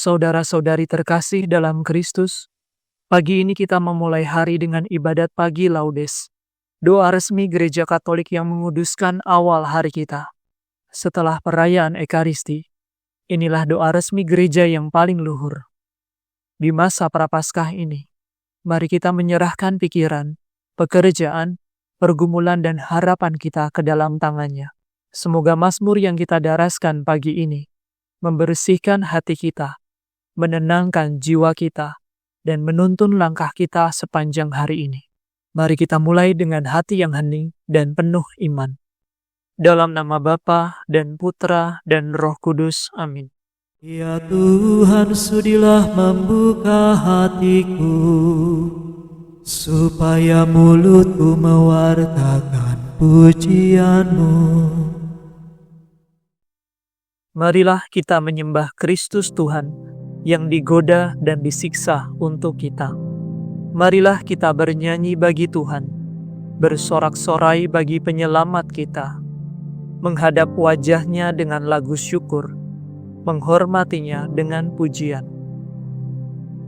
Saudara-saudari terkasih dalam Kristus, pagi ini kita memulai hari dengan ibadat pagi Laudes, doa resmi Gereja Katolik yang menguduskan awal hari kita. Setelah perayaan Ekaristi, inilah doa resmi gereja yang paling luhur. Di masa Prapaskah ini, mari kita menyerahkan pikiran, pekerjaan, pergumulan dan harapan kita ke dalam tangan-Nya. Semoga mazmur yang kita daraskan pagi ini membersihkan hati kita, menenangkan jiwa kita, dan menuntun langkah kita sepanjang hari ini. Mari kita mulai dengan hati yang hening dan penuh iman. Dalam nama Bapa dan Putra dan Roh Kudus. Amin. Ya Tuhan, sudilah membuka hatiku, supaya mulutku mewartakan pujian-Mu. Marilah kita menyembah Kristus Tuhan yang digoda dan disiksa untuk kita. Marilah kita bernyanyi bagi Tuhan, bersorak-sorai bagi penyelamat kita, menghadap wajah-Nya dengan lagu syukur, menghormatinya dengan pujian.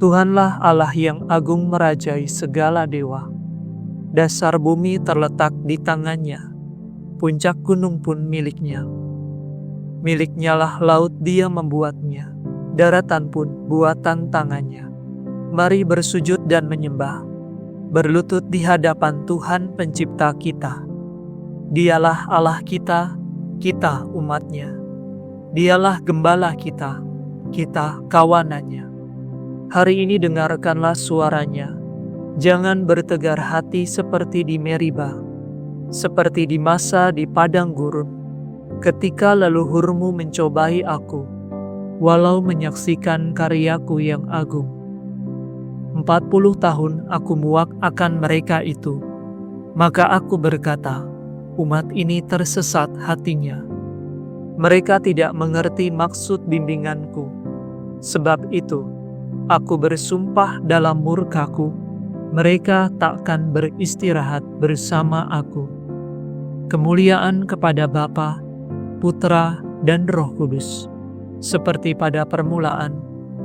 Tuhanlah Allah yang agung merajai segala dewa. Dasar bumi terletak di tangan-Nya, puncak gunung pun milik-Nya. Milik-Nya lah laut, Dia membuatnya, daratan pun buatan tangan-Nya. Mari bersujud dan menyembah, berlutut di hadapan Tuhan pencipta kita. Dialah Allah kita, kita umat-Nya. Dialah gembala kita, kita kawanan-Nya. Hari ini dengarkanlah suara-Nya. Jangan bertegar hati seperti di Meriba, seperti di masa di padang gurun, ketika leluhurmu mencobai aku, walau menyaksikan karyaku yang agung. 40 tahun aku muak akan mereka itu, maka aku berkata, umat ini tersesat hatinya. Mereka tidak mengerti maksud bimbinganku. Sebab itu, aku bersumpah dalam murkaku, mereka takkan beristirahat bersama aku. Kemuliaan kepada Bapa, Putra, dan Roh Kudus, seperti pada permulaan,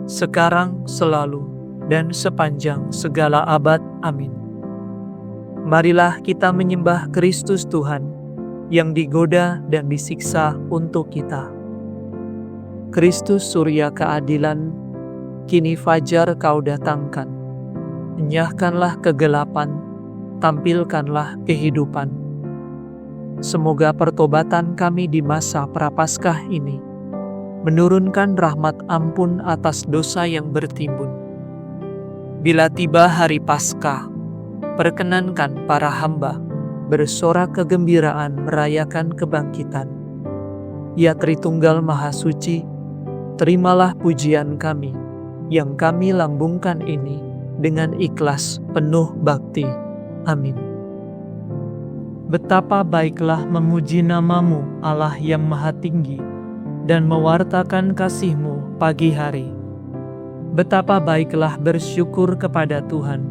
sekarang, selalu, dan sepanjang segala abad. Amin. Marilah kita menyembah Kristus Tuhan, yang digoda dan disiksa untuk kita. Kristus surya keadilan, kini fajar Kau datangkan. Enyahkanlah kegelapan, tampilkanlah kehidupan. Semoga pertobatan kami di masa Prapaskah ini menurunkan rahmat ampun atas dosa yang bertimbun. Bila tiba hari Paskah, perkenankan para hamba bersorak kegembiraan merayakan kebangkitan. Ya Tritunggal Maha Suci, terimalah pujian kami yang kami lambungkan ini dengan ikhlas penuh bakti. Amin. Betapa baiklah memuji nama-Mu, Allah yang Maha Tinggi, dan mewartakan kasih-Mu pagi hari. Betapa baiklah bersyukur kepada Tuhan,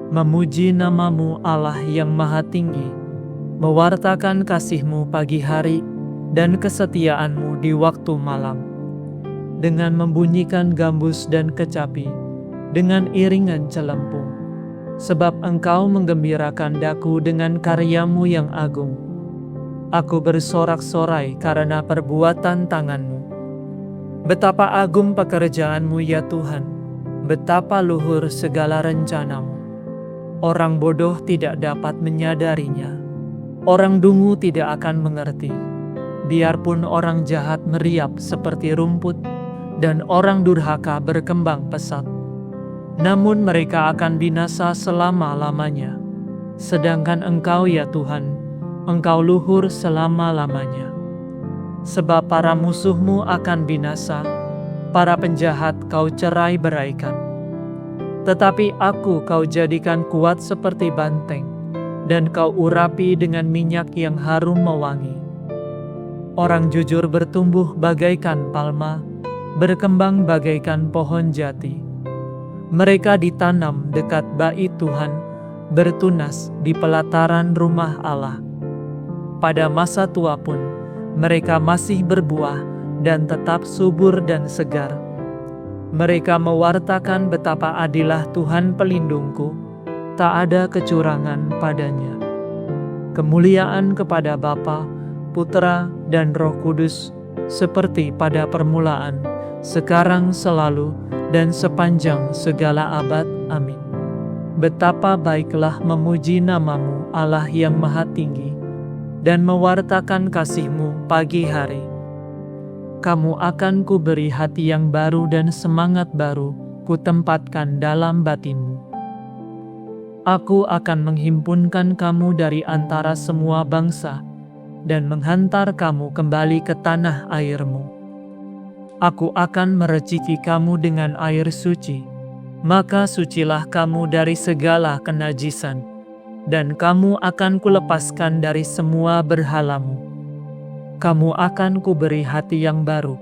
memuji nama-Mu, Allah yang Maha Tinggi, mewartakan kasih-Mu pagi hari dan kesetiaan-Mu di waktu malam. Dengan membunyikan gambus dan kecapi, dengan iringan celempung, sebab Engkau menggembirakan daku dengan karya-Mu yang agung. Aku bersorak-sorai karena perbuatan tangan-Mu. Betapa agung pekerjaan-Mu ya Tuhan, betapa luhur segala rencana-Mu. Orang bodoh tidak dapat menyadarinya, orang dungu tidak akan mengerti. Biarpun orang jahat meriap seperti rumput, dan orang durhaka berkembang pesat, namun mereka akan binasa selama-lamanya. Sedangkan Engkau ya Tuhan, Engkau luhur selama-lamanya. Sebab para musuh-Mu akan binasa, para penjahat Kau cerai beraikan. Tetapi aku Kau jadikan kuat seperti banteng, dan Kau urapi dengan minyak yang harum mewangi. Orang jujur bertumbuh bagaikan palma, berkembang bagaikan pohon jati. Mereka ditanam dekat bait Tuhan, bertunas di pelataran rumah Allah. Pada masa tua pun, mereka masih berbuah dan tetap subur dan segar. Mereka mewartakan betapa adilah Tuhan pelindungku, tak ada kecurangan padanya. Kemuliaan kepada Bapa, Putra, dan Roh Kudus, seperti pada permulaan, sekarang, selalu, dan sepanjang segala abad. Amin. Betapa baiklah memuji nama-Mu, Allah yang Maha Tinggi, dan mewartakan kasih-Mu pagi hari. Kamu akan kuberi hati yang baru dan semangat baru, kutempatkan dalam batin-Mu. Aku akan menghimpunkan kamu dari antara semua bangsa, dan menghantar kamu kembali ke tanah air-Mu. Aku akan mereciki kamu dengan air suci, maka sucilah kamu dari segala kenajisan, dan kamu akan kulepaskan dari semua berhala-mu. Kamu akan kuberi hati yang baru,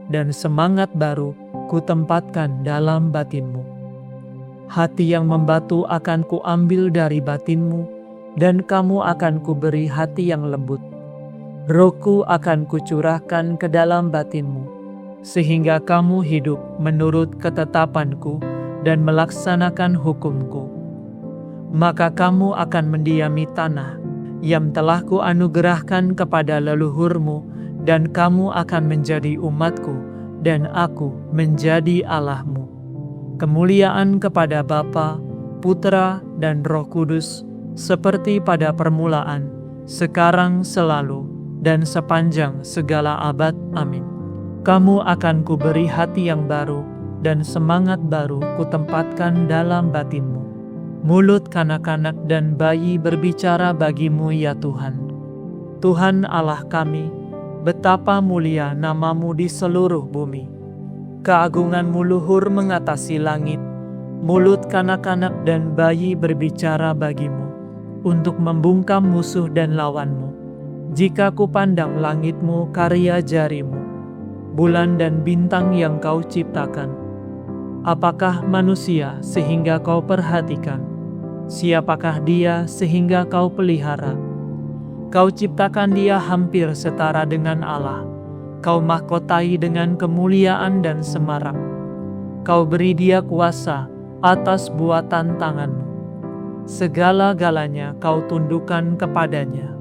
dan semangat baru kutempatkan dalam batinmu. Hati yang membatu akan kuambil dari batinmu, dan kamu akan kuberi hati yang lembut. Rohku akan kucurahkan ke dalam batinmu, sehingga kamu hidup menurut ketetapanku dan melaksanakan hukumku. Maka kamu akan mendiami tanah yang telah kuanugerahkan kepada leluhurmu, dan kamu akan menjadi umatku, dan aku menjadi Allahmu. Kemuliaan kepada Bapa, Putra, dan Roh Kudus, seperti pada permulaan, sekarang, selalu, dan sepanjang segala abad. Amin. Kamu akan kuberi hati yang baru, dan semangat baru kutempatkan dalam batinmu. Mulut kanak-kanak dan bayi berbicara bagimu, ya Tuhan. Tuhan Allah kami, betapa mulia nama-Mu di seluruh bumi. Keagungan-Mu luhur mengatasi langit. Mulut kanak-kanak dan bayi berbicara bagimu, untuk membungkam musuh dan lawanmu. Jika kupandang langit-Mu, karya jari-Mu, bulan dan bintang yang Kau ciptakan, apakah manusia sehingga Kau perhatikan? Siapakah dia sehingga Kau pelihara? Kau ciptakan dia hampir setara dengan Allah. Kau mahkotai dengan kemuliaan dan semarak. Kau beri dia kuasa atas buatan tangan-Mu. Segala-galanya Kau tundukkan kepadanya.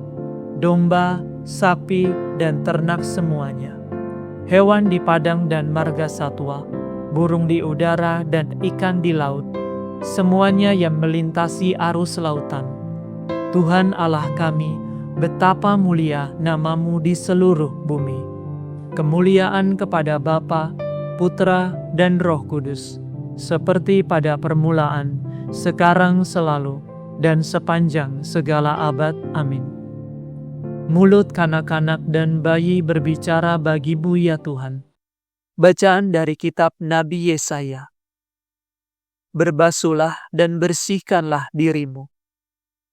Domba, sapi, dan ternak semuanya. Hewan di padang dan marga satwa, burung di udara dan ikan di laut, semuanya yang melintasi arus lautan. Tuhan Allah kami, betapa mulia nama-Mu di seluruh bumi. Kemuliaan kepada Bapa, Putra, dan Roh Kudus, seperti pada permulaan, sekarang, selalu, dan sepanjang segala abad. Amin. Mulut kanak-kanak dan bayi berbicara bagi-Mu, ya Tuhan. Bacaan dari kitab Nabi Yesaya. Berbasuhlah dan bersihkanlah dirimu.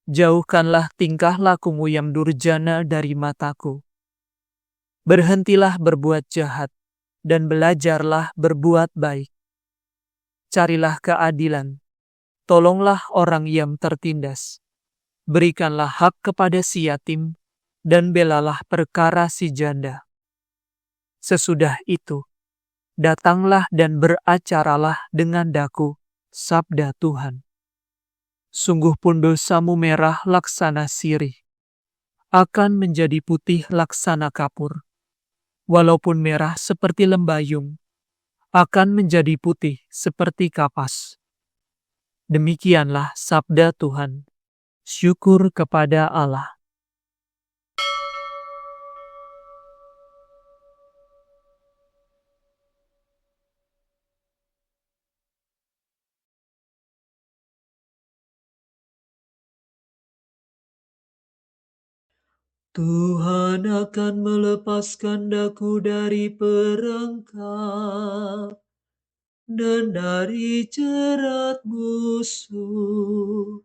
Jauhkanlah tingkah lakumu yang durjana dari mataku. Berhentilah berbuat jahat, dan belajarlah berbuat baik. Carilah keadilan, tolonglah orang yang tertindas. Berikanlah hak kepada si yatim, dan belalah perkara si janda. Sesudah itu, datanglah dan beracaralah dengan daku, sabda Tuhan. Sungguh pun dosamu merah laksana sirih, akan menjadi putih laksana kapur. Walaupun merah seperti lembayung, akan menjadi putih seperti kapas. Demikianlah sabda Tuhan. Syukur kepada Allah. Tuhan akan melepaskan daku dari perangkap dan dari jerat musuh.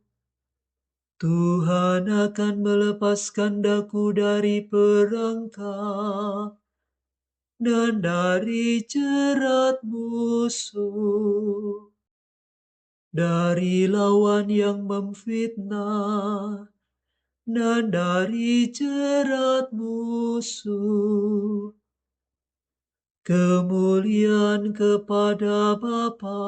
Tuhan akan melepaskan daku dari perangkap dan dari jerat musuh, dari lawan yang memfitnah, dan dari jerat musuh. Kemuliaan kepada Bapa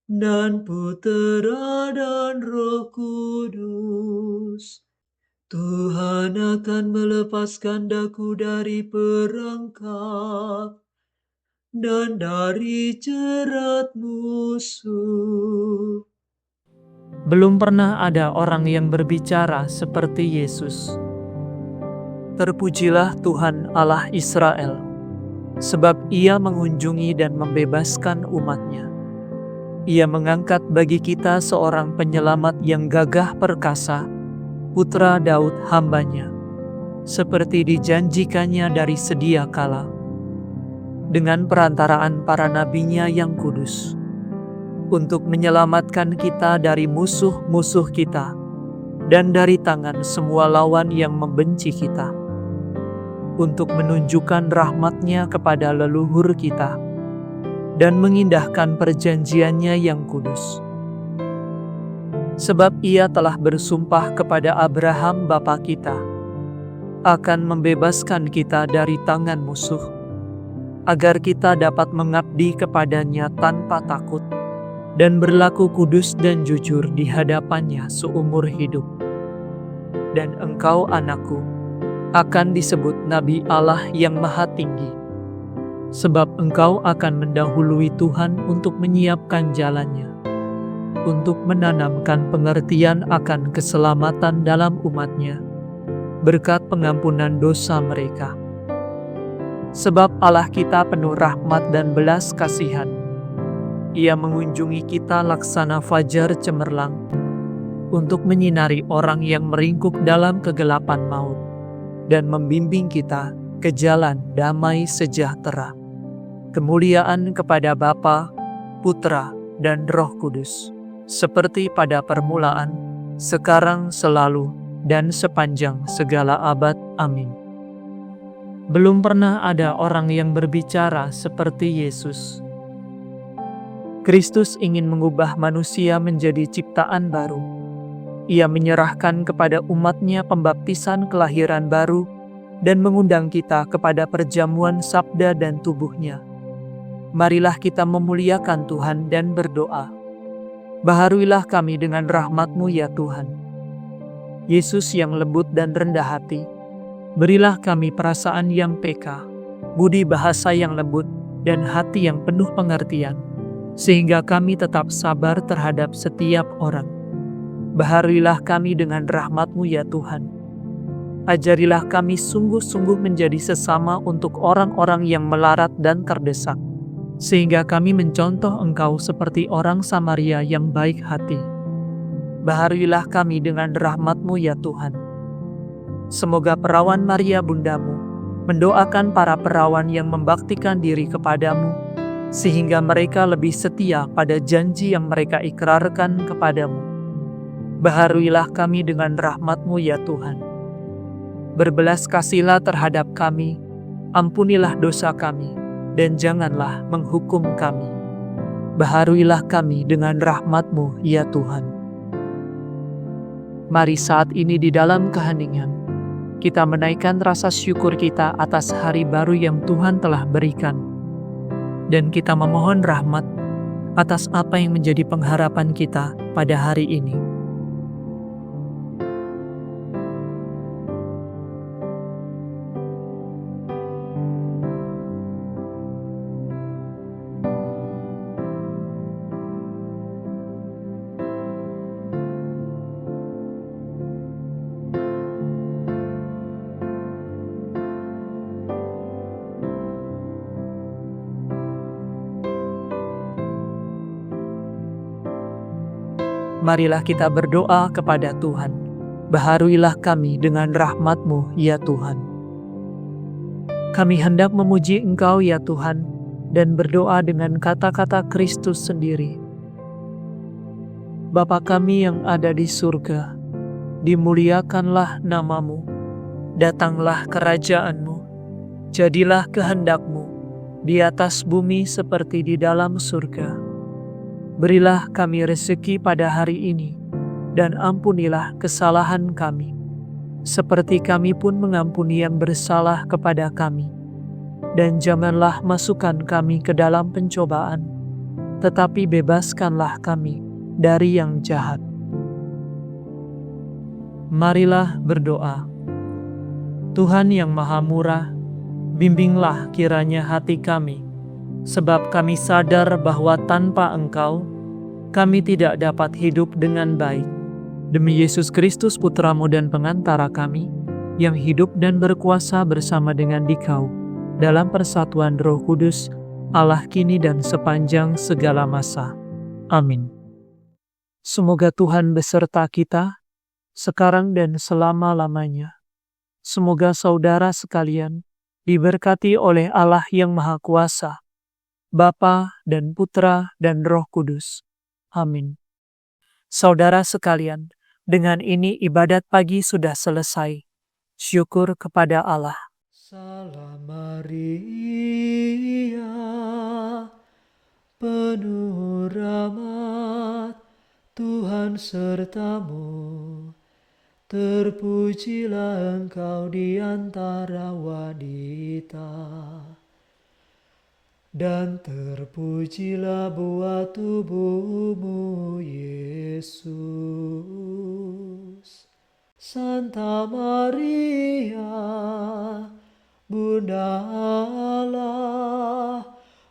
dan Putera dan Roh Kudus. Tuhan akan melepaskan daku dari perangkap dan dari jerat musuh. Belum pernah ada orang yang berbicara seperti Yesus. Terpujilah Tuhan Allah Israel, sebab Ia mengunjungi dan membebaskan umat-Nya. Ia mengangkat bagi kita seorang penyelamat yang gagah perkasa, Putra Daud hamba-Nya, seperti dijanjikannya dari sedia kala, dengan perantaraan para nabi-Nya yang kudus, untuk menyelamatkan kita dari musuh-musuh kita, dan dari tangan semua lawan yang membenci kita, untuk menunjukkan rahmat-Nya kepada leluhur kita, dan mengindahkan perjanjian-Nya yang kudus. Sebab Ia telah bersumpah kepada Abraham bapa kita, akan membebaskan kita dari tangan musuh, agar kita dapat mengabdi kepada-Nya tanpa takut, dan berlaku kudus dan jujur di hadapan-Nya seumur hidup. Dan engkau, anakku, akan disebut Nabi Allah yang Maha Tinggi, sebab engkau akan mendahului Tuhan untuk menyiapkan jalan-Nya, untuk menanamkan pengertian akan keselamatan dalam umat-Nya, berkat pengampunan dosa mereka. Sebab Allah kita penuh rahmat dan belas kasihan. Ia mengunjungi kita laksana fajar cemerlang, untuk menyinari orang yang meringkuk dalam kegelapan maut, dan membimbing kita ke jalan damai sejahtera. Kemuliaan kepada Bapa, Putra, dan Roh Kudus, seperti pada permulaan, sekarang, selalu, dan sepanjang segala abad. Amin. Belum pernah ada orang yang berbicara seperti Yesus. Kristus ingin mengubah manusia menjadi ciptaan baru. Ia menyerahkan kepada umat-Nya pembaptisan kelahiran baru dan mengundang kita kepada perjamuan sabda dan tubuh-Nya. Marilah kita memuliakan Tuhan dan berdoa. Baharuilah kami dengan rahmat-Mu ya Tuhan. Yesus yang lembut dan rendah hati, berilah kami perasaan yang peka, budi bahasa yang lembut, dan hati yang penuh pengertian, sehingga kami tetap sabar terhadap setiap orang. Baharuilah kami dengan rahmat-Mu ya Tuhan. Ajarilah kami sungguh-sungguh menjadi sesama untuk orang-orang yang melarat dan terdesak, sehingga kami mencontoh Engkau seperti orang Samaria yang baik hati. Baharuilah kami dengan rahmat-Mu ya Tuhan. Semoga perawan Maria Bunda-Mu mendoakan para perawan yang membaktikan diri kepadamu, sehingga mereka lebih setia pada janji yang mereka ikrarkan kepadamu. Baharuilah kami dengan rahmat-Mu ya Tuhan. Berbelas kasihilah terhadap kami, ampunilah dosa kami, dan janganlah menghukum kami. Baharuilah kami dengan rahmat-Mu ya Tuhan. Mari saat ini di dalam keheningan, kita menaikkan rasa syukur kita atas hari baru yang Tuhan telah berikan. Dan kita memohon rahmat atas apa yang menjadi pengharapan kita pada hari ini. Marilah kita berdoa kepada Tuhan. Baharuilah kami dengan rahmat-Mu ya Tuhan. Kami hendak memuji Engkau ya Tuhan, dan berdoa dengan kata-kata Kristus sendiri. Bapa kami yang ada di surga, dimuliakanlah nama-Mu, datanglah kerajaan-Mu, jadilah kehendak-Mu di atas bumi seperti di dalam surga. Berilah kami rezeki pada hari ini, dan ampunilah kesalahan kami, seperti kami pun mengampuni yang bersalah kepada kami. dan janganlah masukkan kami ke dalam pencobaan, tetapi bebaskanlah kami dari yang jahat. Marilah berdoa. Tuhan yang Maha Murah, bimbinglah kiranya hati kami, sebab kami sadar bahwa tanpa Engkau, kami tidak dapat hidup dengan baik. Demi Yesus Kristus Putra-Mu dan pengantara kami, yang hidup dan berkuasa bersama dengan Dikau, dalam persatuan Roh Kudus, Allah kini dan sepanjang segala masa. Amin. Semoga Tuhan beserta kita, sekarang dan selama-lamanya. Semoga saudara sekalian diberkati oleh Allah yang Maha Kuasa, Bapa dan Putra dan Roh Kudus. Amin. Saudara sekalian, dengan ini ibadat pagi sudah selesai. Syukur kepada Allah. Salam Maria, penuh rahmat, Tuhan sertamu. Terpujilah engkau di antara wanita, dan terpujilah buah tubuhmu, Yesus. Santa Maria, Bunda Allah,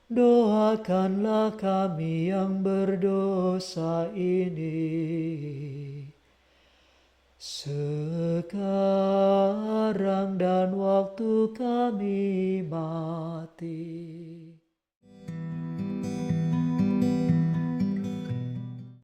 doakanlah kami yang berdosa ini, sekarang dan waktu kami mati.